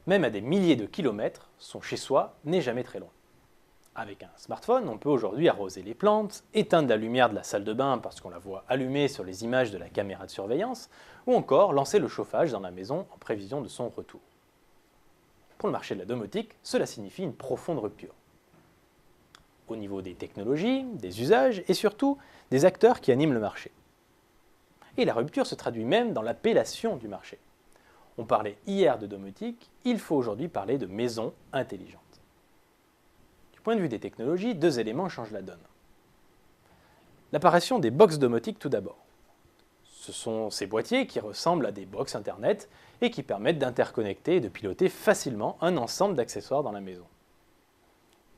Même à des milliers de kilomètres, son chez-soi n'est jamais très loin. Avec un smartphone, on peut aujourd'hui arroser les plantes, éteindre la lumière de la salle de bain parce qu'on la voit allumée sur les images de la caméra de surveillance, ou encore lancer le chauffage dans la maison en prévision de son retour. Pour le marché de la domotique, cela signifie une profonde rupture. Au niveau des technologies, des usages et surtout des acteurs qui animent le marché. Et la rupture se traduit même dans l'appellation du marché. On parlait hier de domotique, il faut aujourd'hui parler de maison intelligente. Du point de vue des technologies, deux éléments changent la donne. L'apparition des box domotiques tout d'abord. Ce sont ces boîtiers qui ressemblent à des box internet et qui permettent d'interconnecter et de piloter facilement un ensemble d'accessoires dans la maison.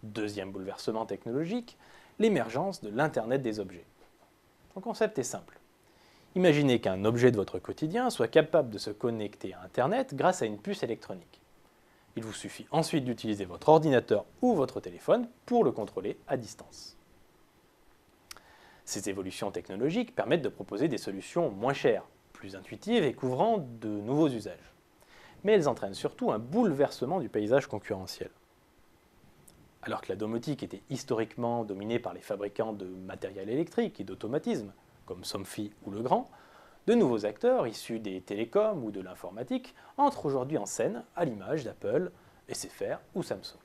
Deuxième bouleversement technologique, l'émergence de l'Internet des objets. Son concept est simple. Imaginez qu'un objet de votre quotidien soit capable de se connecter à Internet grâce à une puce électronique. Il vous suffit ensuite d'utiliser votre ordinateur ou votre téléphone pour le contrôler à distance. Ces évolutions technologiques permettent de proposer des solutions moins chères, plus intuitives et couvrant de nouveaux usages. Mais elles entraînent surtout un bouleversement du paysage concurrentiel. Alors que la domotique était historiquement dominée par les fabricants de matériel électrique et d'automatisme, comme Somfy ou Legrand, de nouveaux acteurs issus des télécoms ou de l'informatique entrent aujourd'hui en scène à l'image d'Apple, SFR ou Samsung.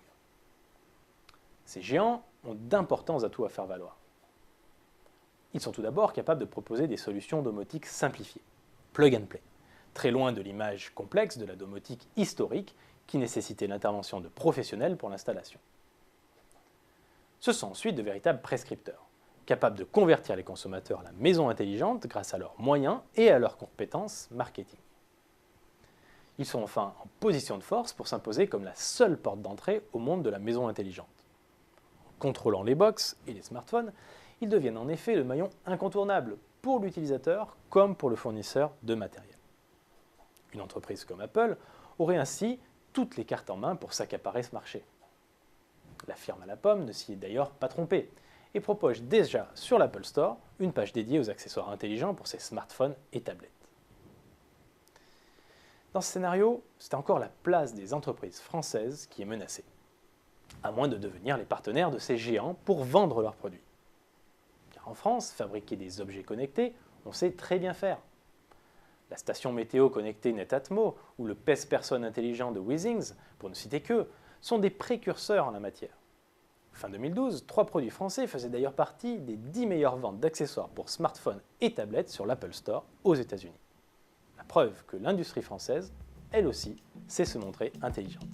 Ces géants ont d'importants atouts à faire valoir. Ils sont tout d'abord capables de proposer des solutions domotiques simplifiées, plug and play, très loin de l'image complexe de la domotique historique qui nécessitait l'intervention de professionnels pour l'installation. Ce sont ensuite de véritables prescripteurs, capables de convertir les consommateurs à la maison intelligente grâce à leurs moyens et à leurs compétences marketing. Ils sont enfin en position de force pour s'imposer comme la seule porte d'entrée au monde de la maison intelligente. En contrôlant les box et les smartphones, ils deviennent en effet le maillon incontournable pour l'utilisateur comme pour le fournisseur de matériel. Une entreprise comme Apple aurait ainsi toutes les cartes en main pour s'accaparer ce marché. La firme à la pomme ne s'y est d'ailleurs pas trompée et propose déjà sur l'Apple Store une page dédiée aux accessoires intelligents pour ses smartphones et tablettes. Dans ce scénario, c'est encore la place des entreprises françaises qui est menacée, à moins de devenir les partenaires de ces géants pour vendre leurs produits. Car en France, fabriquer des objets connectés, on sait très bien faire. La station météo connectée Netatmo ou le pèse-personne intelligent de Weezings, pour ne citer qu'eux, sont des précurseurs en la matière. Fin 2012, 3 produits français faisaient d'ailleurs partie des 10 meilleures ventes d'accessoires pour smartphones et tablettes sur l'Apple Store aux États-Unis. La preuve que l'industrie française, elle aussi, sait se montrer intelligente.